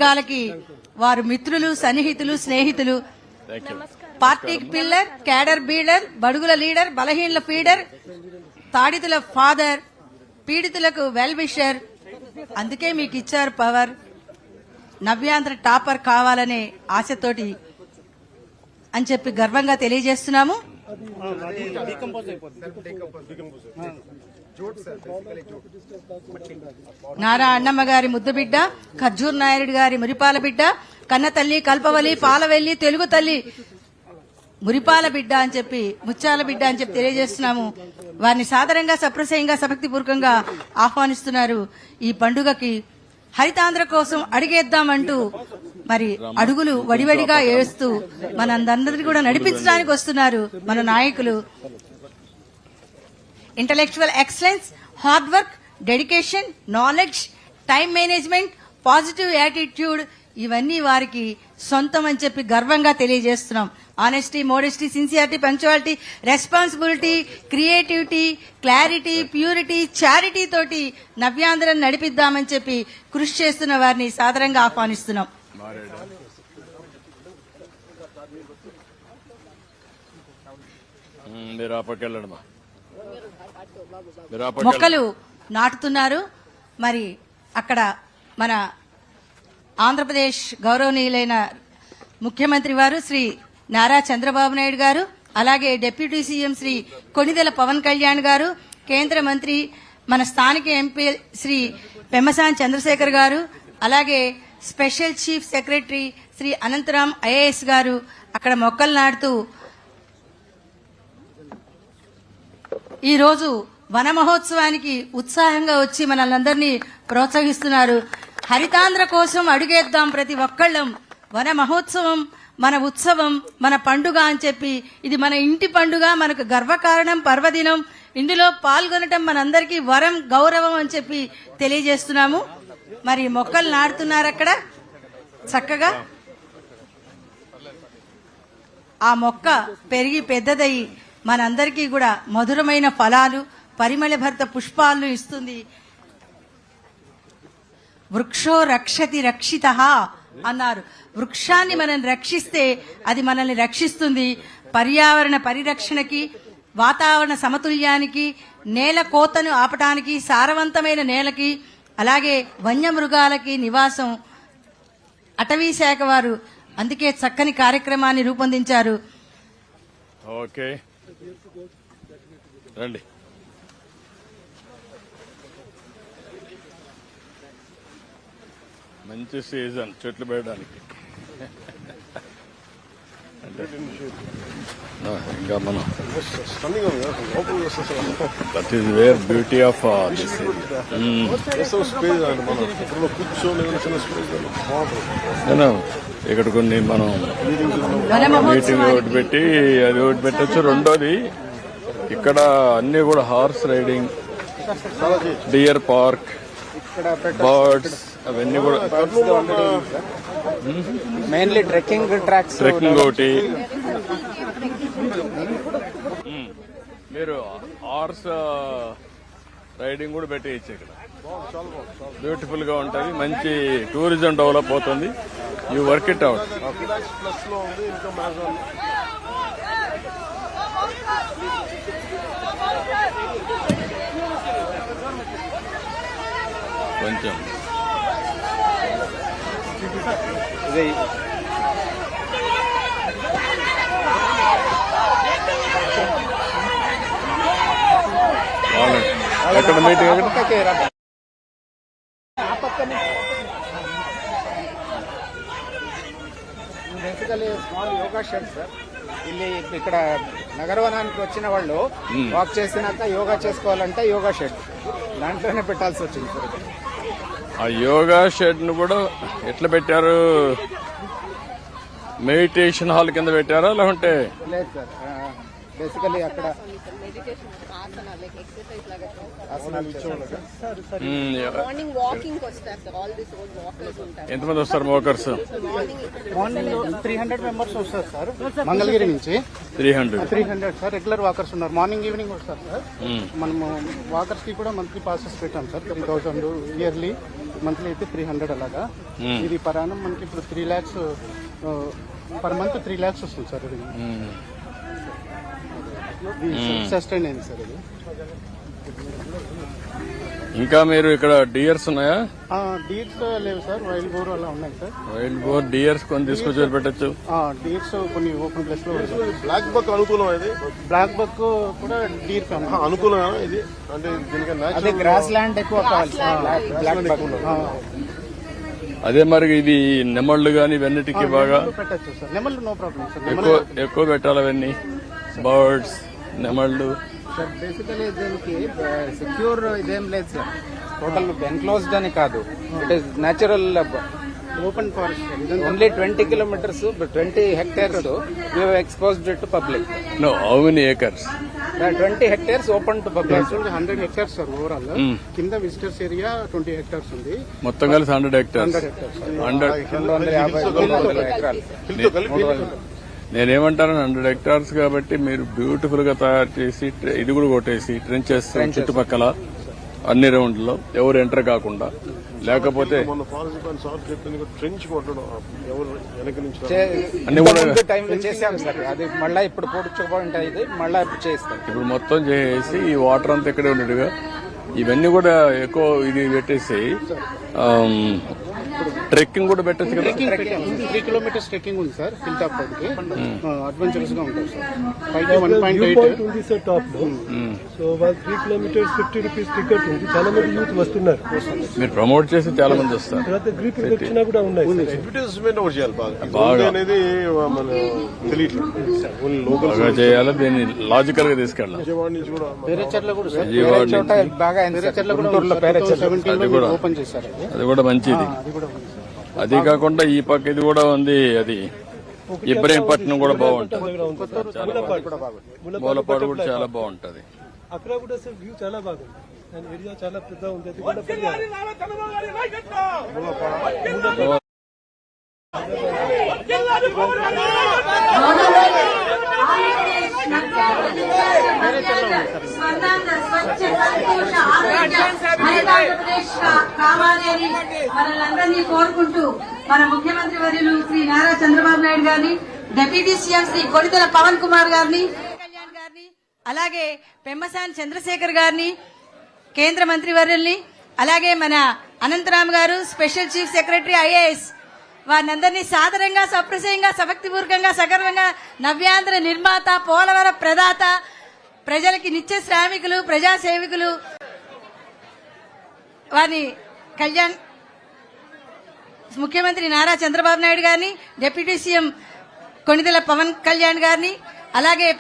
వర్గాలకి వారు మిత్రులు, సన్నిహితులు, స్నేహితులు. పార్టీ పిల్లర్, క్యాడర్ బీడర్, బడుగుల లీడర్, బలహీనల ఫీడర్, తాడితుల ఫాదర్, పీడితులకు వెల్ విషర్. అందుకే మీకు ఇచ్చారు పవర్. నవ్యాంధ్ర టాపర్ కావాలనే ఆశతోటి అని చెప్పి గర్వంగా తెలియజేస్తున్నాము. నారా అన్నమ్మ గారి ముద్దు బిడ్డ, ఖర్జూర్ నాయుడు గారి మురిపాల బిడ్డ, కన్న తల్లి, కల్పవల్లి, పాలవెల్లి, తెలుగు తల్లి, మురిపాల బిడ్డ అని చెప్పి, ముత్యాల బిడ్డ అని చెప్పి తెలియజేస్తున్నాము. వారిని సాదరంగా, సప్రశయంగా, సభక్తిపూర్వకంగా ఆహ్వానిస్తున్నారు. ఈ పండుగకి హరితాంధ్ర కోసం అడిగేద్దామంటూ మరి అడుగులు వడివడిగా వేస్తూ మనందరినీ కూడా నడిపించడానికి వస్తున్నారు మన నాయకులు. Intellectual excellence, hard work, dedication, knowledge, time management, positive attitude ఇవన్నీ వారికి సొంతం అని చెప్పి గర్వంగా తెలియజేస్తున్నాం. Honesty, modesty, sincerity, punctuality, responsibility, creativity, clarity, purity, charity తోటి నవ్యాంధ్రను నడిపిద్దామని చెప్పి కృషి చేస్తున్న వారిని సాదరంగా ఆహ్వానిస్తున్నాం. మొక్కలు నాటుతున్నారు. మరి అక్కడ మన ఆంధ్రప్రదేశ్ గౌరవనీయులైన ముఖ్యమంత్రి వారు శ్రీ నారా చంద్రబాబు నాయుడు గారు, అలాగే డిప్యూటీ సీఎం శ్రీ కొణిదెల పవన్ కళ్యాణ్ గారు, కేంద్ర మంత్రి మన స్థానిక ఎంపీ శ్రీ పెమ్మసాని చంద్రశేఖర్ గారు, అలాగే special chief secretary Shri Anantharam IAS గారు అక్కడ మొక్కలు నాటుతూ ఈ రోజు వన మహోత్సవానికి ఉత్సాహంగా వచ్చి మనల్ని ప్రోత్సహిస్తున్నారు. హరితాంధ్ర కోసం అడుగేద్దాం ప్రతి ఒక్కళ్ళం. వన మహోత్సవం మన ఉత్సవం, మన పండుగ అని చెప్పి, ఇది మన ఇంటి పండుగ, మనకు గర్వకారణం, పర్వదినం. ఇందులో పాల్గొనటం మనందరికీ వరం, గౌరవం అని చెప్పి తెలియజేస్తున్నాము. మరి మొక్కలు నాటుతున్నారు అక్కడ చక్కగా. ఆ మొక్క పెరిగి పెద్దదయ్యి మనందరికీ కూడా మధురమైన ఫలాలు, పరిమళభరిత పుష్పాలను ఇస్తుంది. వృక్షో రక్షతి రక్షితః అన్నారు. వృక్షాన్ని మనం రక్షిస్తే అది మనల్ని రక్షిస్తుంది. పర్యావరణ పరిరక్షణకి, వాతావరణ సమతుల్యానికి, నేల కోతను ఆపటానికి, సారవంతమైన నేలకి, అలాగే వన్యమృగాలకి నివాసం అటవీ శాఖ వారు అందుకే చక్కని కార్యక్రమాన్ని రూపొందించారు. ఓకే రండి. మంచి సీజన్ చెట్లు పెట్టడానికి. ఇంకా మనం that is where beauty of this ఇక్కడ కొన్ని మనం మీటింగ్ ఒకటి పెట్టి అది ఒకటి పెట్టచ్చు. రెండోది ఇక్కడ అన్ని కూడా horse riding, dear park, birds అవన్నీ కూడా, మెయిన్లీ ట్రెక్కింగ్ ట్రాక్స్, ట్రెక్కింగ్ ఒకటి. మీరు హార్స్ రైడింగ్ కూడా పెట్టేయచ్చు ఇక్కడ. బ్యూటిఫుల్ గా ఉంటుంది, మంచి టూరిజం డెవలప్ అవుతుంది. You work it out. కొంచెం ఎక్కడ meeting basically small yoga shed sir. ఇక్కడ నగరవనానికి వచ్చిన వాళ్ళు వాక్ చేసినాక యోగా చేసుకోవాలంటే యోగా షెడ్ దాంట్లోనే పెట్టాల్సి వచ్చింది సార్. ఆ యోగా షెడ్ ను కూడా ఎట్లా పెట్టారు? మెడిటేషన్ హాల్ కింద పెట్టారా లేకుంటే? లేదు సార్, బేసికలీ అక్కడ ఎంతమంది వస్తారు వాకర్స్? మార్నింగ్ 300 మెంబర్స్ వస్తారు సార్. మంగళగిరి నుంచి 300 సార్ రెగ్యులర్ వాకర్స్ ఉన్నారు. మార్నింగ్ ఈవినింగ్ వస్తారు సార్. మనము వాకర్స్ కి కూడా మంత్లీ పాసెస్ పెట్టాం సార్. 3000 ఇయర్లీ మంత్లీ అయితే 300 అలాగా. ఇది పర్ యానం మనకి ఇప్పుడు 3 lakhs పర్ మంత్ 3 lakhs వస్తుంది సార్. ఇది సస్టైన్ అయింది సార్. ఇది ఇంకా మీరు ఇక్కడ డియర్స్ ఉన్నాయా? డీర్స్ లేవు సార్, వైల్డ్ బోర్ అలా ఉన్నాయి సార్. వైల్డ్ బోర్ డియర్స్ కొన్ని తీసుకొచ్చి పెట్టచ్చు. డీర్స్ కొన్ని ఓపెన్ ప్లేస్ లో. బ్లాక్ బక్ అనుకూలం ఇది. బ్లాక్ బక్ కూడా డీర్ అనుకూలం ఇది అంటే దీనికన్నా అదే గ్రాస్ ల్యాండ్ ఎక్కువ కావాలి బ్లాక్ బక్. అదే మరి ఇది నెమళ్ళు గాని ఇవన్నిటికీ బాగా పెట్టచ్చు సార్. నెమళ్ళు నో ప్రాబ్లం సార్. ఎక్కువ పెట్టాలి అవన్నీ బర్డ్స్ నెమళ్ళు. సార్ బేసికలీ దీనికి సెక్యూర్ ఇదేం లేదు సార్. టోటల్ ఎన్క్లోజ్డ్ అని కాదు, it is natural open forest. Only 20 kilometers 20 hectares we have exposed it to public. No, how many acres? 20 hectares open to public. 100 hectares sir overall. కింద visitors area 20 hectares ఉంది. మొత్తం కలిసి 100 hectares. 250 ఎకరాలు. నేనేమంటాను 100 hectares కాబట్టి మీరు beautiful గా తయారు చేసి ఇది కూడా కొట్టేసి ట్రెంచెస్ చుట్టుపక్కల అన్ని రౌండ్ లో ఎవరు ఎంటర్ కాకుండా, లేకపోతే మొన్న ఫారెస్ట్ సార్ చెప్పింది ట్రెంచ్ కొట్టడం ఎవరు వెనక నుంచి అన్ని కూడా టైంలో చేసాం సార్. అది మళ్ళీ ఇప్పుడు పొడుచుకోవాలి, ఇది మళ్ళీ చేస్తాం. ఇప్పుడు మొత్తం చేసి ఈ వాటర్ అంతా ఇక్కడే ఉండేట్టుగా ఇవన్నీ కూడా ఎక్కువ ఇది పెట్టేసి ట్రెక్కింగ్ కూడా పెట్టచ్చు కదా. 3 kilometers ట్రెక్కింగ్ ఉంది సార్. హిల్ టాప్ పైకి అడ్వెంచరస్ గా ఉంటుంది సార్. పైకి వ్యూ 1.8 పాయింట్ ఉంది సార్ టాప్ లో. సో వాళ్ళు 3 kilometers 50 rupees టికెట్ ఉంది. చాలా మంది యూత్ వస్తున్నారు. మీరు ప్రమోట్ చేసి చాలా మంది వస్తారు. తర్వాత గ్రీక్ ప్రదక్షిణ కూడా ఉన్నాయి. అడ్వర్టైజ్మెంట్ ఒకటి చేయాలి బాగా అనేది మన తెలియట్లేదు. ఓన్లీ లోకల్ బాగా చేయాలి. దీన్ని లాజికల్ గా తీసుకెళ్ళాలి. విజయవాడ నుంచి కూడా వేరే చోట్ల కూడా సార్. విజయవాడ వేరే చోట బాగా వేరే చోట్ల కూడా అది కూడా ఓపెన్ చేశారు. అది కూడా మంచిది. అది కాకుండా ఈ పక్క ఇది కూడా ఉంది. అది ఇబ్రహీంపట్నం కూడా బాగుంటుంది. మూలపాడు కూడా చాలా బాగుంటది. అక్కడ కూడా సార్ వ్యూ చాలా బాగుంది. దాని ఏరియా చాలా పెద్ద ఉంది. అది కూడా మనల్ని కోరుకుంటూ మన ముఖ్యమంత్రి వర్యులు శ్రీ నారా చంద్రబాబు నాయుడు గారిని, డిప్యూటీ సీఎం శ్రీ కొణిదెల పవన్ కుమార్ గారిని, కళ్యాణ్ గారిని, అలాగే పెమ్మసాని చంద్రశేఖర్ గారిని, కేంద్ర మంత్రి వర్యుల్ని, అలాగే మన అనంతరామ్ గారు స్పెషల్ చీఫ్ సెక్రటరీ IAS వారినందరినీ సాదరంగా, సప్రశయంగా, సభక్తిపూర్వకంగా, సగర్వంగా నవ్యాంధ్ర నిర్మాత, పోలవరం ప్రదాత, ప్రజలకి నిత్య శ్రామికులు, ప్రజా సేవకులు వారిని కళ్యాణ్ ముఖ్యమంత్రి నారా చంద్రబాబు నాయుడు గారిని, డిప్యూటీ సీఎం కొణిదెల పవన్ కళ్యాణ్ గారిని, అలాగే